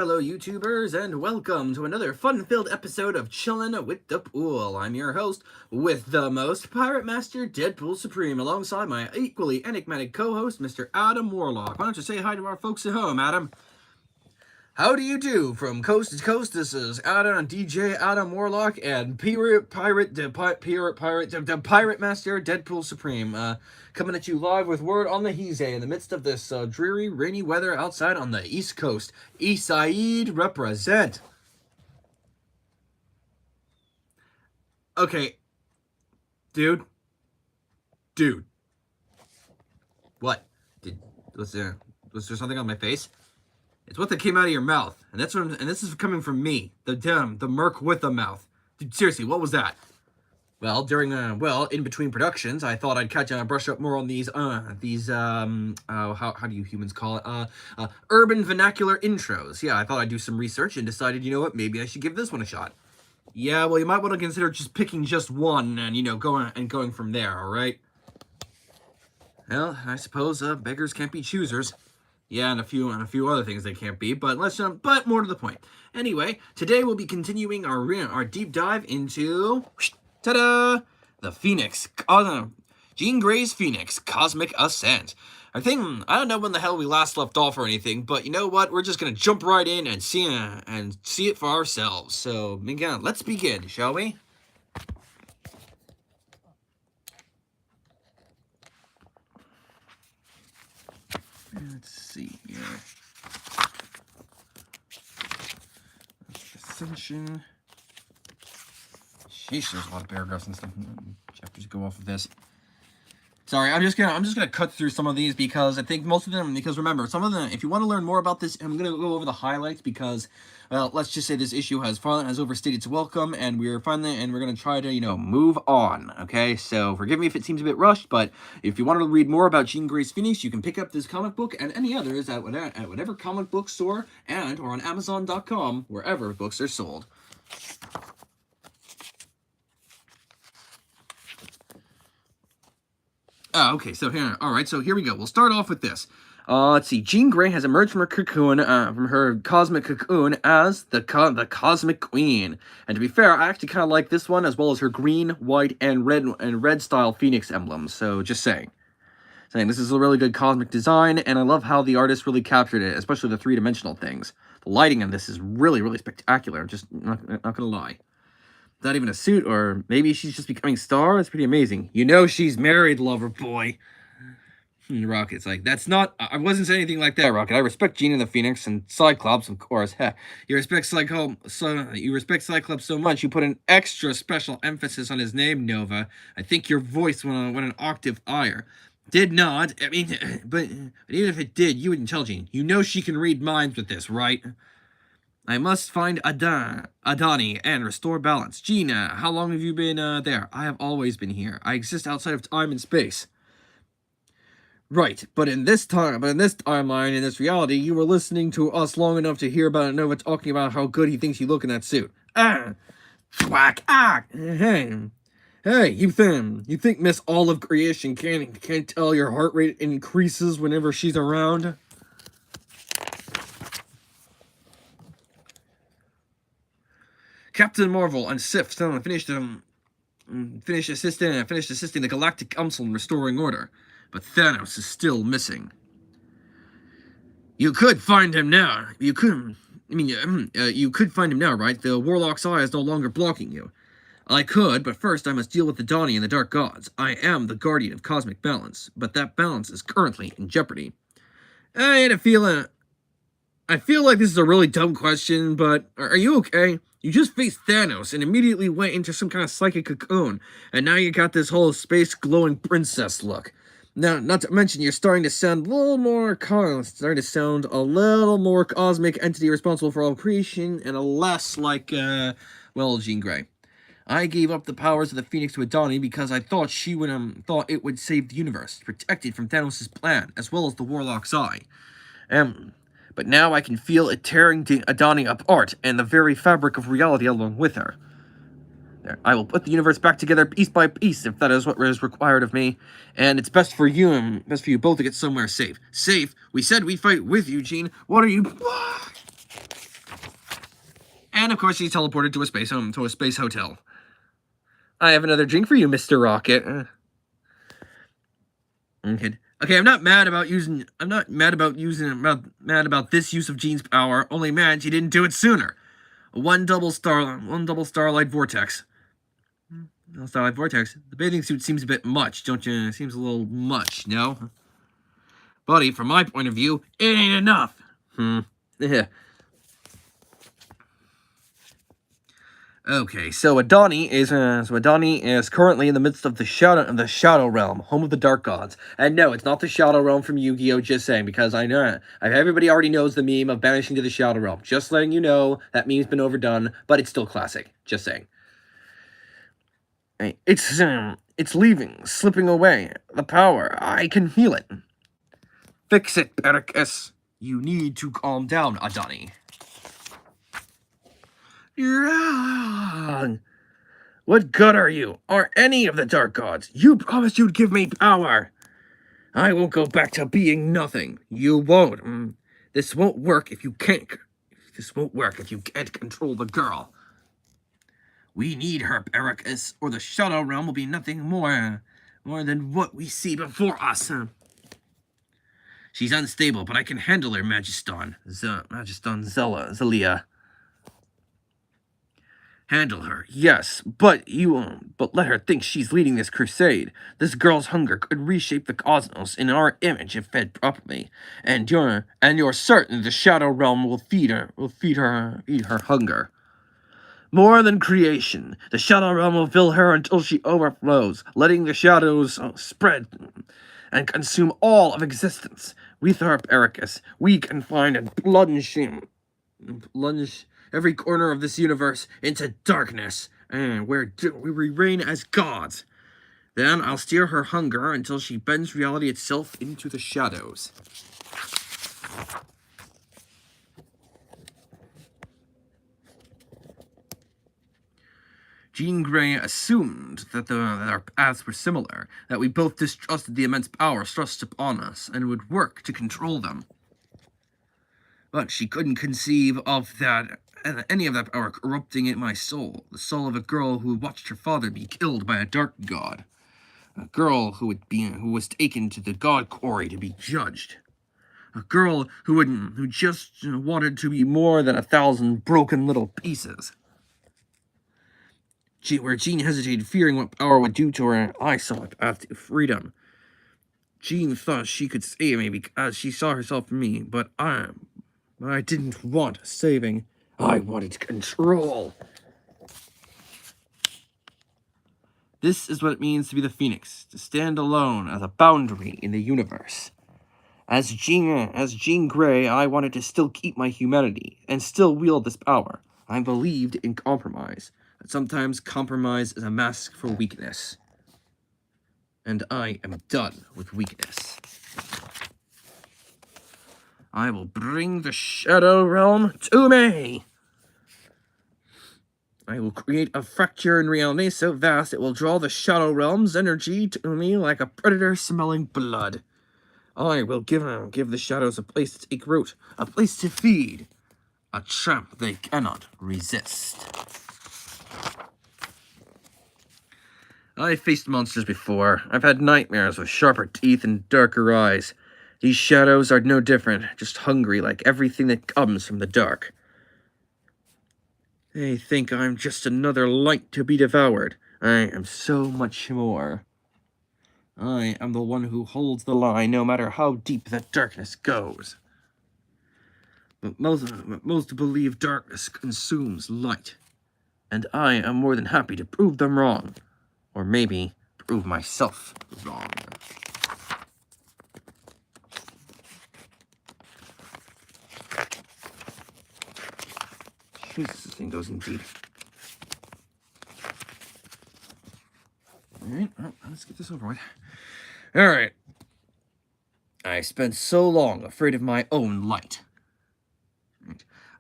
Hello YouTubers and welcome to another fun-filled episode of Chillin' with the Pool. I'm your host with the most, Pirate Master Deadpool Supreme, alongside my equally enigmatic co-host, Mr. Adam Warlock. Why don't you say hi to our folks at home, Adam? How do you do? From coast to coast, this is Adam, DJ Adam Warlock, and Pirate Master Deadpool Supreme, coming at you live with word on the Heeze in the midst of this dreary, rainy weather outside on the East Coast. East Side represent. Okay, dude, what? Was there something on my face? It's what that came out of your mouth, and this is coming from me, the merc with a mouth. Dude, seriously, what was that? Well, in between productions, I thought I'd brush up more on these, how do you humans call it? Urban vernacular intros. Yeah, I thought I'd do some research and decided, you know what, maybe I should give this one a shot. Yeah, well, you might want to consider just picking just one and, going from there, alright? Well, I suppose, beggars can't be choosers. Yeah, and a few other things they can't be, but but more to the point. Anyway, today we'll be continuing our deep dive into, ta-da, the Phoenix, Jean Grey's Phoenix Cosmic Ascent. I don't know when the hell we last left off or anything, but you know what? We're just gonna jump right in and see it for ourselves. So, again, let's begin, shall we? Let's see here. Ascension. Sheesh, there's a lot of paragraphs and stuff. Chapters go off of this. Sorry, I'm just gonna cut through some of these because I think most of them, because remember, some of them, if you want to learn more about this, I'm gonna go over the highlights because, well, let's just say this issue has overstayed its welcome, and we're gonna try to, move on, okay? So forgive me if it seems a bit rushed, but if you want to read more about Jean Grey's Phoenix, you can pick up this comic book and any others at whatever comic book store or on Amazon.com, wherever books are sold. Oh, okay, so here we go. We'll start off with this. Let's see. Jean Grey has emerged from her cocoon, from her cosmic cocoon as the Cosmic Queen. And to be fair, I actually kind of like this one as well as her green, white, and red style Phoenix emblems. So just saying. This is a really good cosmic design, and I love how the artist really captured it, especially the three-dimensional things. The lighting in this is really, really spectacular. Just not gonna lie. Not even a suit, or maybe she's just becoming star. It's pretty amazing. You know she's married, lover boy. Rocket's like, that's not. I wasn't saying anything like that, Rocket. I respect Jean and the Phoenix and Cyclops, of course. Heh, you respect Cyclops so much you put an extra special emphasis on his name, Nova. I think your voice went an octave higher. Did not. I mean, but even if it did, you wouldn't tell Jean. You know she can read minds with this, right? I must find Adani and restore balance. Gina, how long have you been there? I have always been here. I exist outside of time and space. Right, but in this timeline, in this reality, you were listening to us long enough to hear about Nova talking about how good he thinks you look in that suit. Thwack, Hey, you think Miss Olive Creation can't tell your heart rate increases whenever she's around? Captain Marvel and Sif Stone finished assisting the Galactic Council in restoring order, but Thanos is still missing. You could find him now. You could find him now, right? The Warlock's eye is no longer blocking you. I could, but first I must deal with the Donnie and the Dark Gods. I am the guardian of cosmic balance, but that balance is currently in jeopardy. I feel like this is a really dumb question, but are you okay? You just faced Thanos and immediately went into some kind of psychic cocoon, and now you got this whole space glowing princess look. Now, not to mention, you're starting to sound a little more cosmic entity responsible for all creation, and a less like, Jean Grey. I gave up the powers of the Phoenix to Adani because I thought thought it would save the universe, protect it from Thanos' plan, as well as the Warlock's eye. But now I can feel it tearing Adani apart and the very fabric of reality along with her. There, I will put the universe back together piece by piece if that is what is required of me. And it's best for you both to get somewhere safe. Safe? We said we'd fight with you, Jean. What are you... And of course, she's teleported to a space hotel. I have another drink for you, Mr. Rocket. Okay. Okay, I'm not mad about this use of Jean's power. Only mad she didn't do it sooner. One double starlight vortex. Starlight vortex. The bathing suit seems a bit much, don't you? It seems a little much, no? Buddy, from my point of view, it ain't enough. Yeah. Okay, so Adani is currently in the midst of the Shadow Realm, home of the Dark Gods. And no, it's not the Shadow Realm from Yu-Gi-Oh! Just saying, because I know everybody already knows the meme of banishing to the Shadow Realm. Just letting you know that meme's been overdone, but it's still classic. Just saying. It's leaving, slipping away. The power, I can feel it. Fix it, Pericus. You need to calm down, Adani. You're wrong. What good are you, or any of the Dark Gods? You promised you'd give me power. I won't go back to being nothing. You won't. This won't work if you can't. This won't work if you can't control the girl. We need her, Pericus, or the Shadow Realm will be nothing more than what we see before us. She's unstable, but I can handle her, Magiston. Zelia. Handle her, yes, but let her think she's leading this crusade. This girl's hunger could reshape the cosmos in our image if fed properly, and you're certain the Shadow Realm will feed her hunger. More than creation, the Shadow Realm will fill her until she overflows, letting the shadows spread and consume all of existence. With her, Pericus, we can find and plunge every corner of this universe into darkness, and where we reign as gods. Then I'll steer her hunger until she bends reality itself into the shadows. Jean Grey assumed that our paths were similar, that we both distrusted the immense power thrust upon us, and would work to control them. But she couldn't conceive of any of that power corrupting in my soul, the soul of a girl who watched her father be killed by a dark god, a girl who was taken to the god quarry to be judged, a girl who just wanted to be more than 1,000 broken little pieces. Where Jean hesitated, fearing what power would do to her, I saw a path to freedom. Jean thought she could save me because she saw herself in me, but I didn't want saving. I wanted control. This is what it means to be the Phoenix, to stand alone as a boundary in the universe. As Jean Grey, I wanted to still keep my humanity and still wield this power. I believed in compromise, that sometimes compromise is a mask for weakness. And I am done with weakness. I will bring the Shadow Realm to me. I will create a fracture in reality so vast it will draw the Shadow Realm's energy to me like a predator smelling blood. I will give the shadows a place to take root, a place to feed, a trap they cannot resist. I've faced monsters before. I've had nightmares with sharper teeth and darker eyes. These shadows are no different, just hungry like everything that comes from the dark. They think I'm just another light to be devoured. I am so much more. I am the one who holds the line no matter how deep the darkness goes. But most believe darkness consumes light. And I am more than happy to prove them wrong. Or maybe prove myself wrong. Jesus, this thing goes in deep. Alright, well, let's get this over with. Alright. I spent so long afraid of my own light.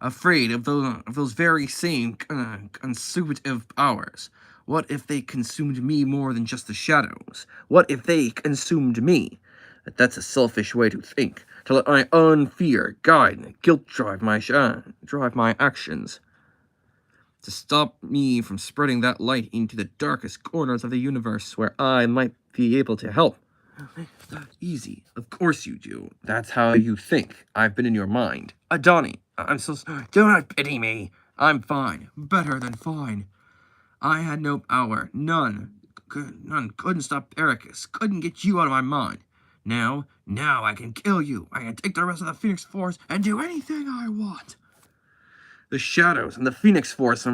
Afraid of those very same consumative powers. What if they consumed me more than just the shadows? What if they consumed me? That's a selfish way to think. To let my own fear guide and guilt drive my actions. to stop me from spreading that light into the darkest corners of the universe where I might be able to help. Easy. Of course you do. That's how you think. I've been in your mind. Donnie, I'm so sorry. Do not pity me. I'm fine. Better than fine. I had no power. None. None. Couldn't stop Ericus. Couldn't get you out of my mind. Now I can kill you. I can take the rest of the Phoenix Force and do anything I want. The shadows and the Phoenix Force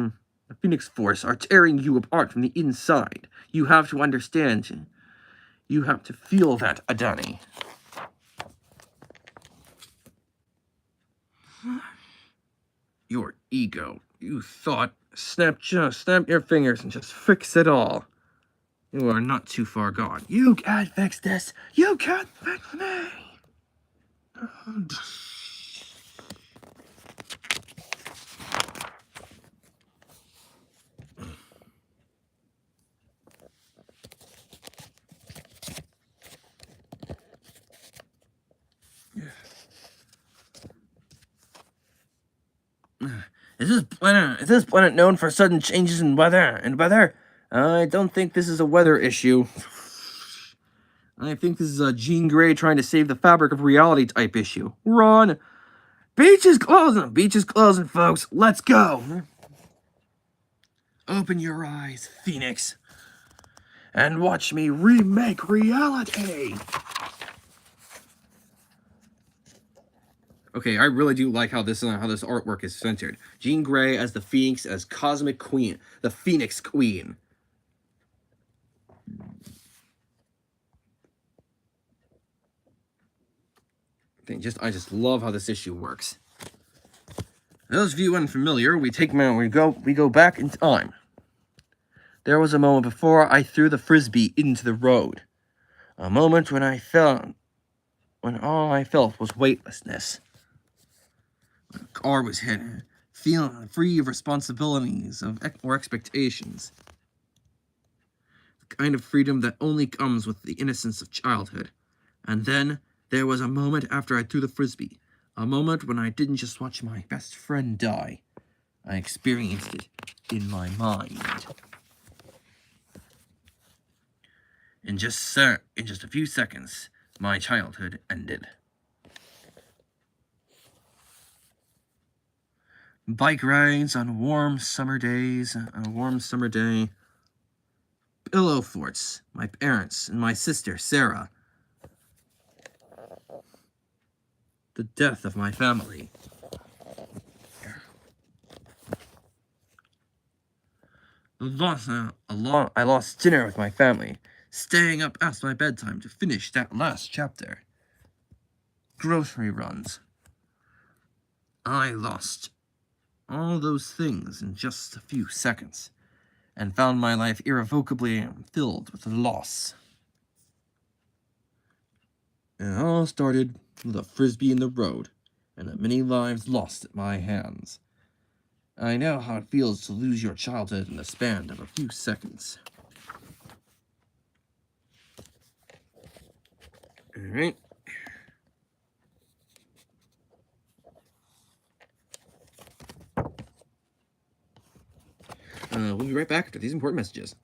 are tearing you apart from the inside. You have to understand. You have to feel that, Adani. Your ego. You thought. Snap your fingers and just fix it all. You are not too far gone. You can't fix this. You can't fix me. Is this planet known for sudden changes in weather? I don't think this is a weather issue. I think this is a Jean Grey trying to save the fabric of reality type issue. Run! Beach is closing, folks. Let's go. Open your eyes, Phoenix, and watch me remake reality. Okay, I really do like how this artwork is centered. Jean Grey as the Phoenix, as Cosmic Queen, the Phoenix Queen. I just love how this issue works. Those of you unfamiliar, we go back in time. There was a moment before I threw the frisbee into the road. A moment when all I felt was weightlessness. When a car was hit, feeling free of responsibilities or expectations. The kind of freedom that only comes with the innocence of childhood. And then there was a moment after I threw the frisbee. A moment when I didn't just watch my best friend die. I experienced it in my mind. In just a few seconds, my childhood ended. Bike rides on a warm summer day. Pillow forts, my parents and my sister, Sarah. The death of my family. I lost dinner with my family, staying up past my bedtime to finish that last chapter. Grocery runs. I lost all those things in just a few seconds, and found my life irrevocably filled with loss. It all started with a frisbee in the road, and the many lives lost at my hands. I know how it feels to lose your childhood in the span of a few seconds. Alright. We'll be right back after these important messages.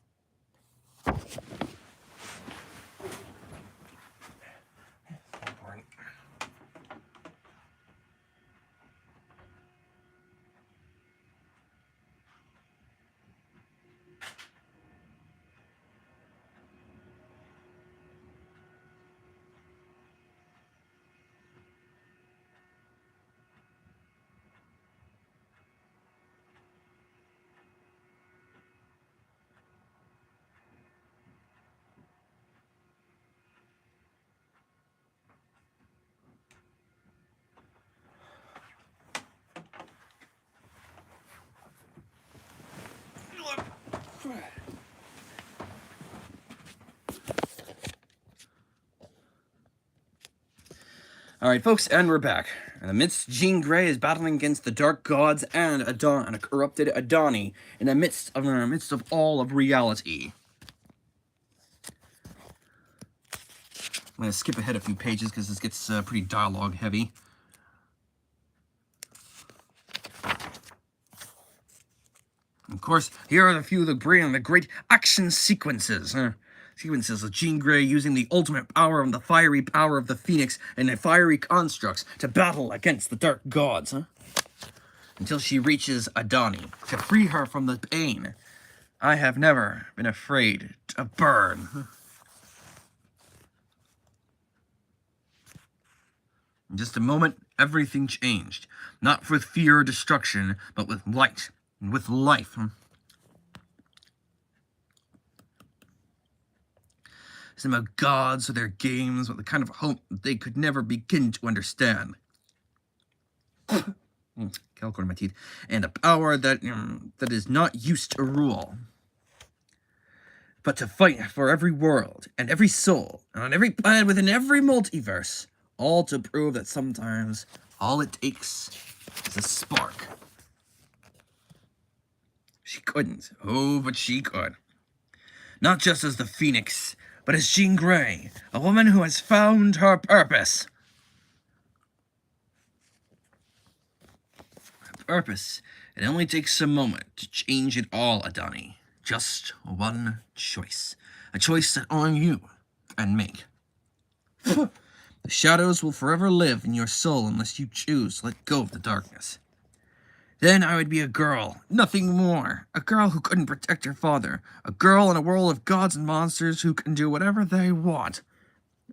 Alright, folks, and we're back. In the midst, Jean Grey is battling against the dark gods and a corrupted Adani in the midst of all of reality. I'm going to skip ahead a few pages because this gets pretty dialogue heavy. Of course, here are a few of the great action sequences. Sequences of Jean Grey using the ultimate power of the fiery power of the Phoenix and the fiery constructs to battle against the dark gods. Until she reaches Adani to free her from the pain. I have never been afraid to burn. In just a moment, everything changed. Not with fear or destruction, but with light and with life. Some of gods or their games with the kind of hope that they could never begin to understand. Calculating my teeth. And a power that is not used to rule, but to fight for every world and every soul and on every planet within every multiverse, all to prove that sometimes all it takes is a spark. She couldn't. Oh, but she could. Not just as the Phoenix, but as Jean Grey, a woman who has found her purpose. Her purpose. It only takes a moment to change it all, Adani. Just one choice. A choice that only you can make. The shadows will forever live in your soul unless you choose to let go of the darkness. Then I would be a girl, nothing more. A girl who couldn't protect her father. A girl in a world of gods and monsters who can do whatever they want.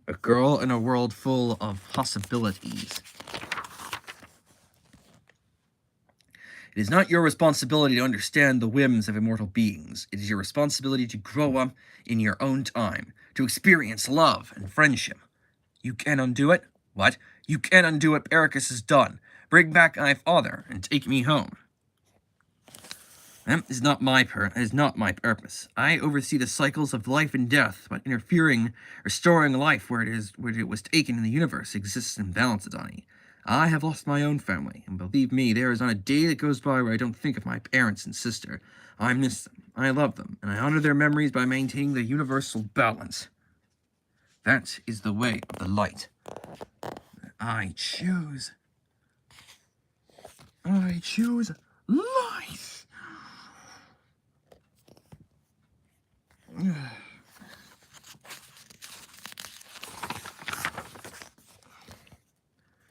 A girl in a world full of possibilities. It is not your responsibility to understand the whims of immortal beings. It is your responsibility to grow up in your own time, to experience love and friendship. You can undo it? What? You can undo what Pericus has done. Bring back my father and take me home. That is not my purpose. I oversee the cycles of life and death, but interfering, restoring life where it was taken in the universe exists in balance, Adani. I have lost my own family, and believe me, there is not a day that goes by where I don't think of my parents and sister. I miss them, I love them, and I honor their memories by maintaining the universal balance. That is the way of the light. I choose life.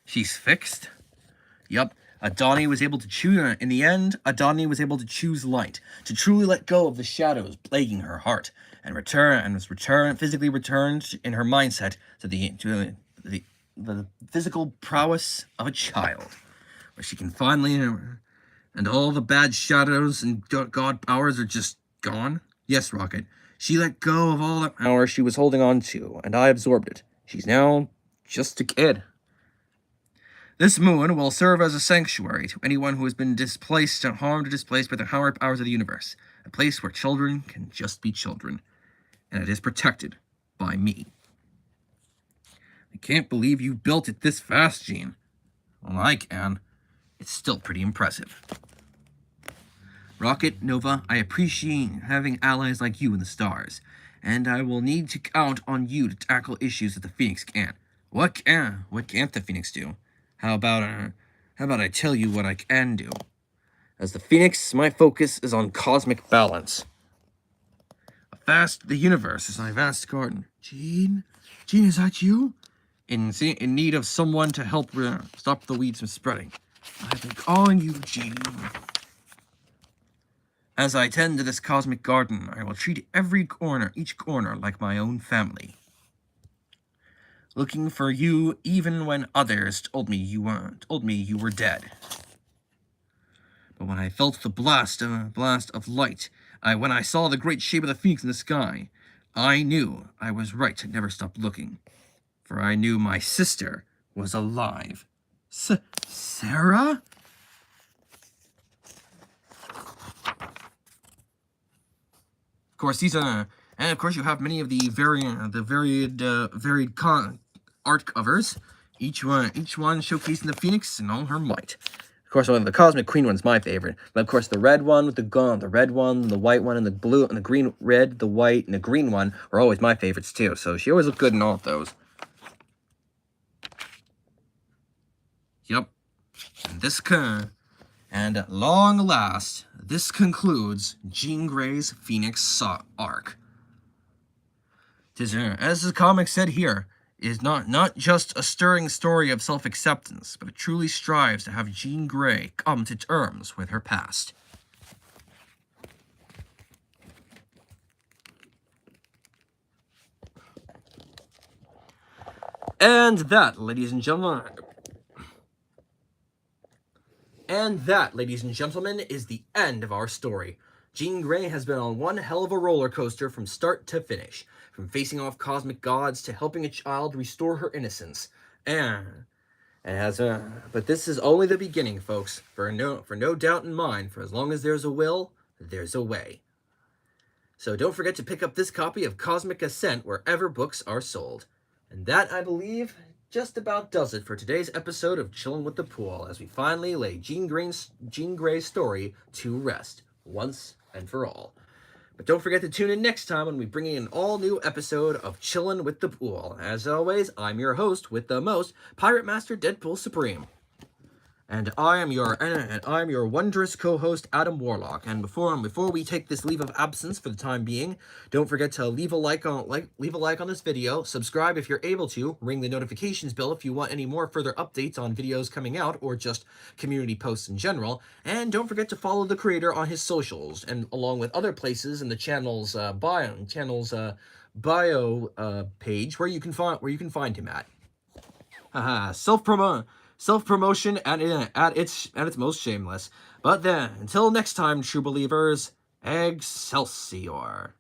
She's fixed? Yup. Adani was able to choose, in the end, Adani was able to choose light, to truly let go of the shadows plaguing her heart, and physically returned in her mindset to the physical prowess of a child, where she can finally, and all the bad shadows and god powers are just gone. Yes, Rocket, she let go of all that power she was holding on to, and I absorbed it. She's now just a kid. This moon will serve as a sanctuary to anyone who has been displaced and harmed or displaced by the higher powers of the universe. A place where children can just be children. And it is protected by me. I can't believe you built it this fast, Jean. Well, I can. It's still pretty impressive. Rocket, Nova, I appreciate having allies like you in the stars. And I will need to count on you to tackle issues that the Phoenix can't. What can't the Phoenix do? How about I tell you what I can do? As the Phoenix, my focus is on cosmic balance. The universe is my vast garden. Jean, is that you? In need of someone to help stop the weeds from spreading. I've been calling you, Jean. As I tend to this cosmic garden, I will treat each corner like my own family. Looking for you even when others told me you were dead. But when I felt the blast of light, when I saw the great shape of the Phoenix in the sky, I knew I was right to never stop looking. For I knew my sister was alive. Sarah? Of course, and of course you have many of the varied art covers, each one showcasing the Phoenix in all her might. Of course, the Cosmic Queen one's my favorite, but of course the red one with the red one, the white one, and the blue, and the green, red, the white, and the green one are always my favorites too. So she always looked good in all of those. Yep. And And at long last, this concludes Jean Grey's Phoenix arc. As the comic said here, is not just a stirring story of self-acceptance, but it truly strives to have Jean Grey come to terms with her past. And that, ladies and gentlemen, is the end of our story. Jean Grey has been on one hell of a roller coaster from start to finish, from facing off cosmic gods to helping a child restore her innocence. But this is only the beginning, folks. For no doubt in mind, for as long as there's a will, there's a way. So don't forget to pick up this copy of Cosmic Ascent wherever books are sold. And that, I believe, just about does it for today's episode of Chillin' with the Pool, as we finally lay Jean Grey's story to rest, once and for all. But don't forget to tune in next time when we bring in an all-new episode of Chillin' with the Pool. As always, I'm your host with the most, Pirate Master Deadpool Supreme. And I am your wondrous co-host, Adam Warlock. And before we take this leave of absence for the time being, don't forget to leave a like on this video, subscribe if you're able to, ring the notifications bell if you want any more further updates on videos coming out or just community posts in general, and don't forget to follow the creator on his socials and along with other places in the channel's bio page where you can find him at. Haha, self-promotion at its most shameless. But then, until next time, true believers, Excelsior.